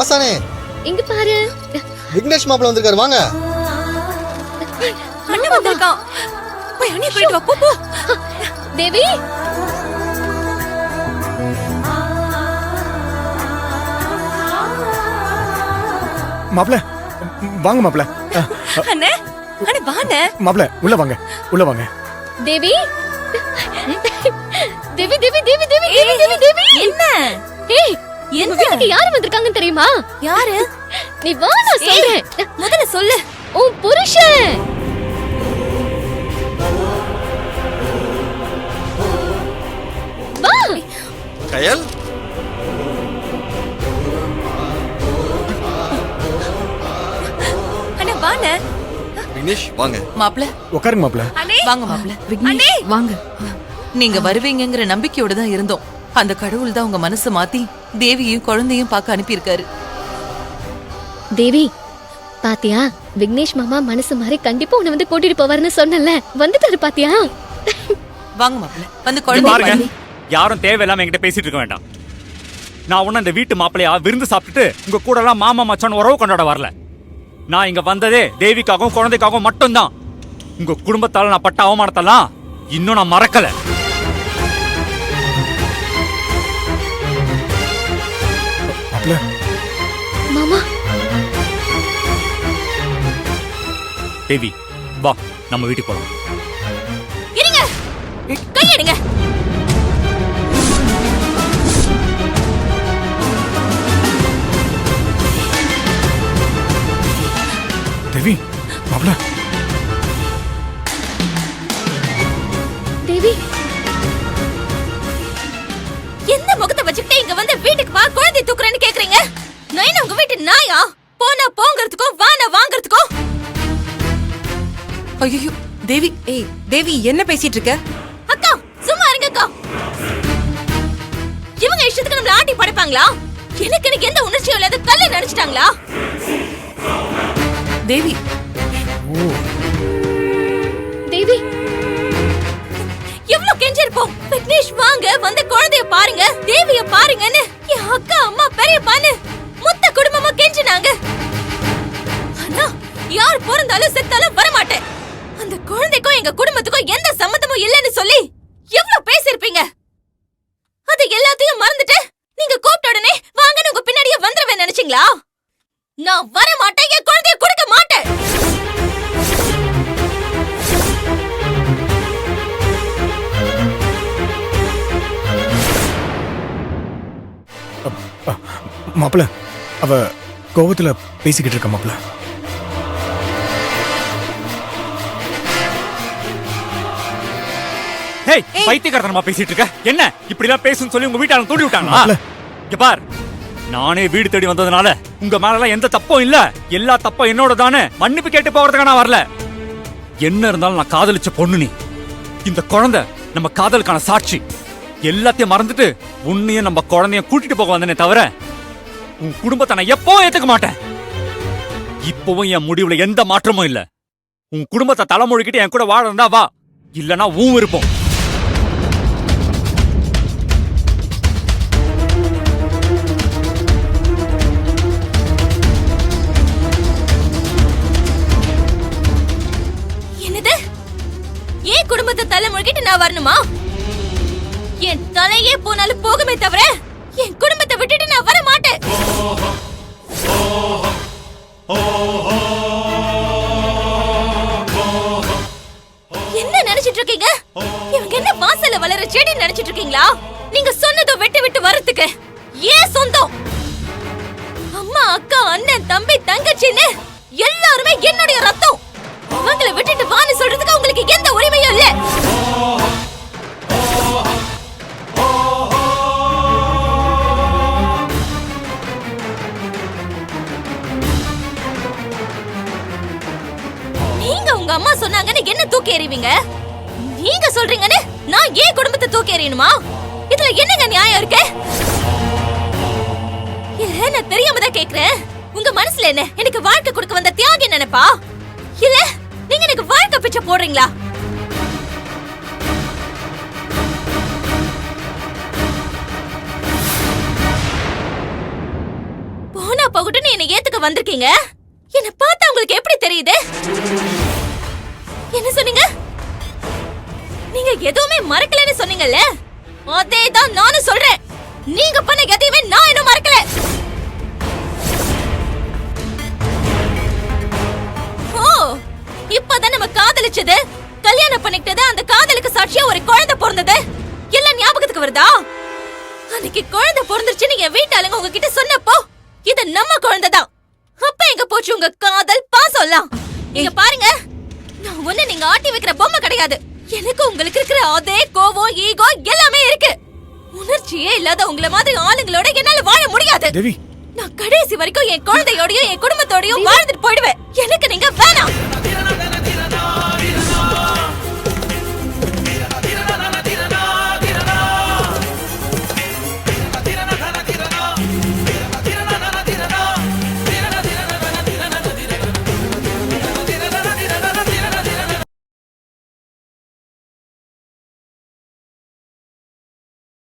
ஆசானே இங்க பாரு. விக்னேஷ் மாப்பிள்ள வந்திருக்காரு, வாங்க. அண்ணன் வந்திருக்கான். போய் அண்ணி கூட்டிட்டு வா, போ போ. தேவி, மாப்பிள்ள வாங்க மாப்பிள்ள. அண்ணே அண்ணே வாண்ணே. மாப்பிள்ள உள்ள வாங்க, உள்ள வாங்க. தேவி, தேவி, தேவி, தேவி, தேவி, தேவி, தேவி, தேவி. என்ன? ஏய், என் வீட்டுக்கு யாரு வந்திருக்காங்கன்னு தெரியுமா? யாரு? நீ வா, நான் சொல்றேன். முதல்ல சொல்லு. உன் புருஷன். வா. கயல், அண்ணே வாண்ணே. விக்னேஷ் வாங்க. மாப்ள உட்காருங்க மாப்பிள்ள. அண்ணே வாங்க மாப்ள. அண்ணே வாங்க. நீங்க வருவீங்கங்கிற நம்பிக்கையோட தான் இருந்தோம். அந்த கடவுள் தான் உங்க மனசை மாத்தி தேவியையும் குழந்தையும் பார்க்க அனுப்பியிருக்காரு. தேவி, பாத்தியா? விக்னேஷ் மாமா மனசு மாதிரி கண்டிப்பா உன்னை வந்து கூட்டிட்டு போவாருன்னு சொன்னல, வந்துட்டாரு பாத்தியா? வாங்க மாப்ள, வந்து இங்க குழந்தை பாருங்க, பாருங்க. யாரும் தேவையில்லாம என்கிட்ட பேசிட்டு இருக்க வேண்டாம். நான் ஒன்னும் இந்த வீட்டு மாப்பிள்ளையா விருந்து சாப்பிட்டுட்டு உங்க கூட எல்லாம் மாமா மச்சான் உறவு கொண்டாட வரல. நான் இங்க வந்ததே தேவிக்காகவும் குழந்தைக்காகவும் மட்டும்தான். உங்க குடும்பத்தால நான் பட்ட அவமானத்தெல்லாம் இன்னும் நான் மறக்கல. மாப்பிள்ள மாமா, தேவி வா, நம்ம வீட்டுக்கு போலாம். இருங்க. கையெடுங்க. தேவி, மாப்பிள்ள தேவி, எந்த முகத்தை வச்சுக்கிட்டு இங்க வந்து வீட்டுக்கு வா குழந்தை தூக்குறேன்னு கேக்குறீங்க? நான் என்ன உங்க வீட்டு நாயா? போனா போங்கிறதுக்கோ வானா வாங்குறதுக்கோ? ஐயோ தேவி. ஏய் தேவி, என்ன பேசிட்டு இருக்க? அக்கா சும்மா இருங்க அக்கா. இவங்க இஷ்டத்துக்கு நம்மள ஆட்டி படைப்பாங்களா? எனக்கு எந்த உணர்ச்சியும் இல்லாத கல்லை நினைச்சிட்டாங்களா? தேவி தேவி, எவ்வளவு கெஞ்சிருப்போம். விக்னேஷ் வாங்க, வந்து குழந்தைய பாருங்க, தேவிய பாருங்கன்னு என் அக்கா அம்மா பெரியப்பான்னு மொத்த குடும்பமா கெஞ்சினாங்க. ஆனா யார் பிறந்தாலும் செத்தாலும் வரமாட்டேன். அந்த குழந்தைக்கும் எங்க குடும்பத்துக்கும் எந்த சம்மந்தமும் இல்லைன்னு சொல்லி எவ்வளவு பேசிருப்பீங்க. அது எல்லாத்தையும் மறந்துட்டு நீங்க கூப்பிட்ட உடனே வாங்கன்னு உங்க பின்னாடியே வந்துருவேன் நினைச்சீங்களா? நான் வர மாட்டேன், என் குழந்தைய கொடுக்க மாட்டேன். மாப்பிள்ள அவ கோபத்துல பேசிக்கிட்டு இருக்க மாப்பிள்ள. ஹேய், பைத்தியக்காரத்தனமா பேசிட்டு இருக்க. என்ன இப்படி எல்லாம் பேசுன்னு சொல்லி உங்க வீட்டாளன் தூண்டி விட்டாங்களா? மாப்ள. இங்க பார், நானே வீடு தேடி வந்ததுனால உங்க மேல எந்த தப்பும் இல்ல. எல்லா தப்பும் என்னோட தானே. மன்னிப்பு கேட்டு போறதுக்கு நான் வரல. என்ன இருந்தாலும் நான் காதலிச்ச பொண்ணு நீ. இந்த குழந்தை நம்ம காதலுக்கான சாட்சி. எல்லாத்தையும் மறந்துட்டு உன்னையும் நம்ம குழந்தைய கூட்டிட்டு போக வந்தனே தவிர உன் குடும்பத்தை நான் எப்போ ஏத்துக்க மாட்டேன். இப்பவும் என் முடிவுல எந்த மாற்றமும் இல்ல. உன் குடும்பத்தை தலைமொழிக்கிட்டு என் கூட வாழ இருந்தா வா, இல்லனா ஊன் விருப்பம். என்னது? ஏன் குடும்பத்தை தலைமுழுகிட்டு நான் வரணுமா? என் தலையே போனாலும் போகுமே தவிர என் குடும்பத்தை விட்டுட்டு நான் வர மாட்டேன். என்ன நினைச்சிட்டு இருக்கீங்க? இவங்க என்ன வாசல்ல வளர செடி நினைச்சிட்டு இருக்கீங்களா? நீங்க சொன்னதை விட்டு விட்டு வரதுக்கு ஏன் சொந்தம்? அம்மா, அக்கா, அண்ணன், தம்பி, தங்கச்சின்னு எல்லாருமே என்னுடைய ரத்தம். அவங்கள விட்டுட்டு வான்னு சொல்றதுக்கு உங்களுக்கு எந்த உரிமையும் இல்ல. நீங்க உங்க அம்மா சொன்னாங்கன்னு என்ன தூக்கி எறிவீங்க? நீங்க சொல்றீங்கன்னு நான் ஏன் குடும்பத்தை தூக்கி எறியணுமா? இதுல என்னங்க நியாயம் இருக்கு? இல்ல, நான் தெரியாம தான் கேக்குறேன். உங்க மனசுல என்ன எனக்கு வாழ்க்கை கொடுக்க வந்த தியாகி நினைப்பா? இல்ல நீங்க எனக்கு வாழ்க்கை பிச்சை போடுறீங்களா? போனா போகட்டும் என்ன ஏத்துக்க வந்திருக்கீங்க. என்ன பார்த்தா உங்களுக்கு எப்படி தெரியுது? என்ன சொன்னீங்க? நீங்க எதுவுமே மறக்கலன்னு சொன்னீங்கல்ல, அதேதான் நானும் சொல்றேன். நீங்க பண்ண எதையுமே நான் இன்னும் மறக்கல. ஓ, இப்பதான் நம்ம காதலிச்சது, கல்யாணம் பண்ணிக்கிட்டது, அந்த காதலுக்கு சாட்சியா ஒரு குழந்தை பிறந்தது எல்லாம் ஞாபகத்துக்கு வருதா? அன்னைக்கு குழந்தை பிறந்துருச்சுன்னு என் வீட்டாளுங்க உங்ககிட்ட சொன்னப்போ இது நம்ம குழந்தைதான். அப்ப எங்க போச்சு உங்க காதல் பாசம்லாம்? இங்க பாருங்க, நான் ஒண்ணு நீங்க ஆட்டி வைக்கிற பொம்மை கிடையாது. எனக்கு உங்களுக்கு இருக்கிற அதே கோவம், ஈகோ எல்லாமே இருக்கு. உணர்ச்சியே இல்லாத உங்கள மாதிரி ஆளுங்களோட என்னால வாழ முடியாது. தேவி, நான் கடைசி வரைக்கும் என் குழந்தையோடயும் என் குடும்பத்தோடயும் வாழ்ந்துட்டு போயிடுவேன். எனக்கு நீங்க வேணாம்.